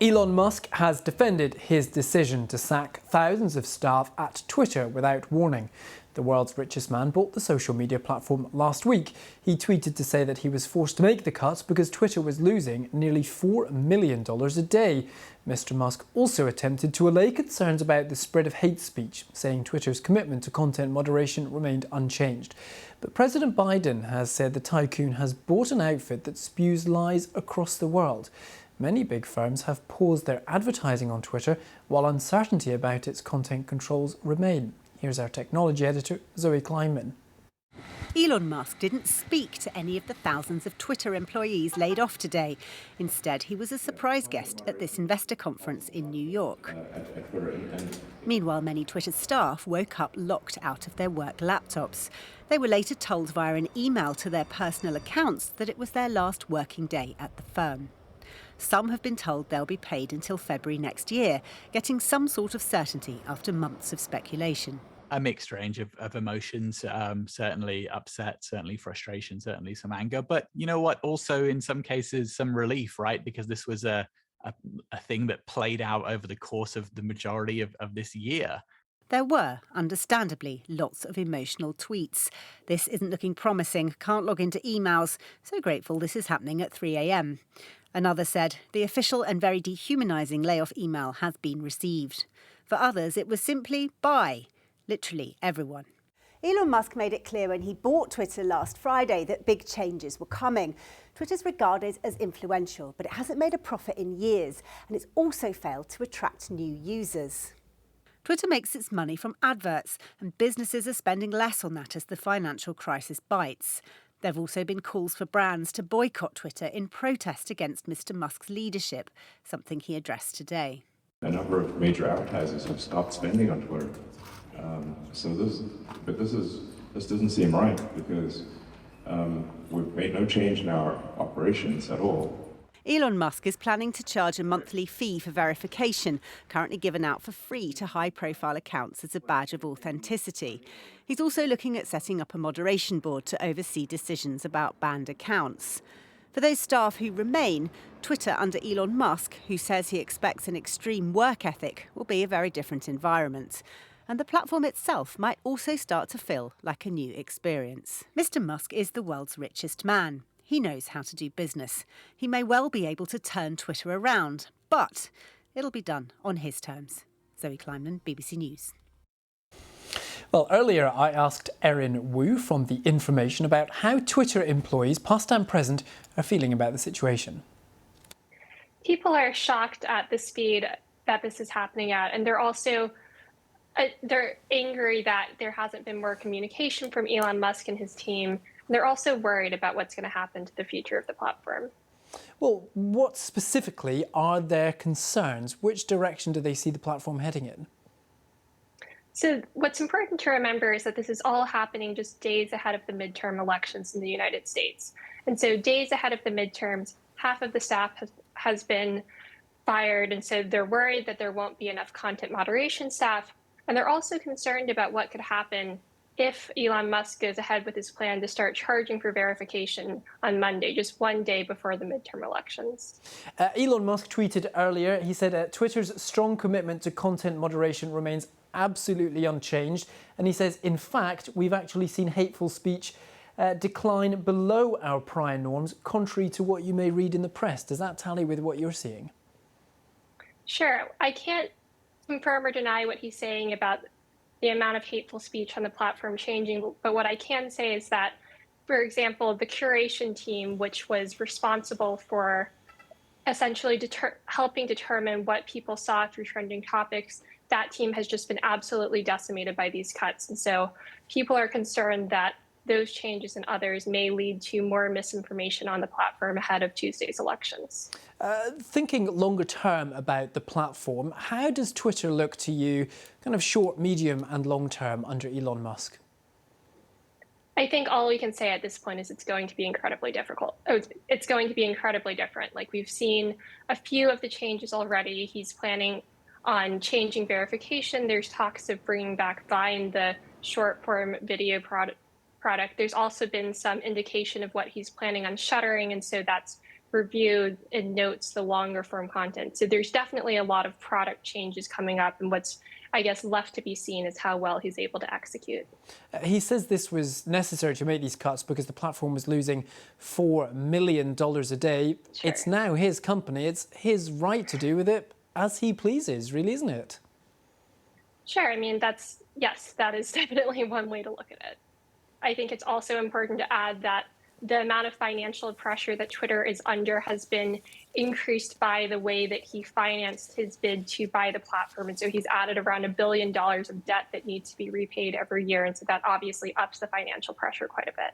Elon Musk has defended his decision to sack thousands of staff at Twitter without warning. The world's richest man bought the social media platform last week. He tweeted to say that he was forced to make the cuts because Twitter was losing nearly $4 million a day. Mr. Musk also attempted to allay concerns about the spread of hate speech, saying Twitter's commitment to content moderation remained unchanged. But President Biden has said the tycoon has bought an outfit that spews lies across the world. Many big firms have paused their advertising on Twitter, while uncertainty about its content controls remain. Here's our technology editor, Zoe Kleinman. Elon Musk didn't speak to any of the thousands of Twitter employees laid off today. Instead, he was a surprise guest at this investor conference in New York. Meanwhile, many Twitter staff woke up locked out of their work laptops. They were later told via an email to their personal accounts that it was their last working day at the firm. Some have been told they'll be paid until February next year, getting some sort of certainty after months of speculation. A mixed range of emotions, certainly upset, certainly frustration, certainly some anger. But you know what? Also, in some cases, some relief, right? Because this was a thing that played out over the course of the majority of this year. There were, understandably, lots of emotional tweets. This isn't looking promising, can't log into emails, so grateful this is happening at 3 a.m. Another said, the official and very dehumanising layoff email has been received. For others, it was simply bye. Literally everyone. Elon Musk made it clear when he bought Twitter last Friday that big changes were coming. Twitter's regarded as influential, but it hasn't made a profit in years, and it's also failed to attract new users. Twitter makes its money from adverts, and businesses are spending less on that as the financial crisis bites. There have also been calls for brands to boycott Twitter in protest against Mr. Musk's leadership, something he addressed today. A number of major advertisers have stopped spending on Twitter. This doesn't seem right because we've made no change in our operations at all. Elon Musk is planning to charge a monthly fee for verification, currently given out for free to high-profile accounts as a badge of authenticity. He's also looking at setting up a moderation board to oversee decisions about banned accounts. For those staff who remain, Twitter under Elon Musk, who says he expects an extreme work ethic, will be a very different environment. And the platform itself might also start to feel like a new experience. Mr. Musk is the world's richest man. He knows how to do business. He may well be able to turn Twitter around, but it'll be done on his terms. Zoe Kleinman, BBC News. Well, earlier I asked Erin Wu from The Information about how Twitter employees, past and present, are feeling about the situation. People are shocked at the speed that this is happening at, and they're also they're angry that there hasn't been more communication from Elon Musk and his team. They're also worried about what's going to happen to the future of the platform. Well, what specifically are their concerns? Which direction do they see the platform heading in? So what's important to remember is that this is all happening just days ahead of the midterm elections in the United States. And so days ahead of the midterms, half of the staff has been fired. And so they're worried that there won't be enough content moderation staff. And they're also concerned about what could happen if Elon Musk goes ahead with his plan to start charging for verification on Monday, just one day before the midterm elections. Elon Musk tweeted earlier, he said Twitter's strong commitment to content moderation remains absolutely unchanged. And he says, in fact, we've actually seen hateful speech decline below our prior norms, contrary to what you may read in the press. Does that tally with what you're seeing? Sure. I can't confirm or deny what he's saying about the amount of hateful speech on the platform changing. But what I can say is that, for example, the curation team, which was responsible for essentially helping determine what people saw through trending topics, that team has just been absolutely decimated by these cuts. And so people are concerned that those changes and others may lead to more misinformation on the platform ahead of Tuesday's elections. Thinking longer term about the platform, how does Twitter look to you, kind of short, medium and long term under Elon Musk? I think all we can say at this point is it's going to be incredibly difficult. It's going to be incredibly different. Like, we've seen a few of the changes already. He's planning on changing verification. There's talks of bringing back Vine, the short form video product. There's also been some indication of what he's planning on shuttering, and so that's review and notes the longer form content. So there's definitely a lot of product changes coming up, and what's, I guess, left to be seen is how well he's able to execute. He says this was necessary to make these cuts because the platform was losing $4 million a day. Sure. It's now his company. It's his right to do with it as he pleases, really, isn't it? Sure. I mean, yes, that is definitely one way to look at it. I think it's also important to add that the amount of financial pressure that Twitter is under has been increased by the way that he financed his bid to buy the platform. And so he's added around $1 billion of debt that needs to be repaid every year. And so that obviously ups the financial pressure quite a bit.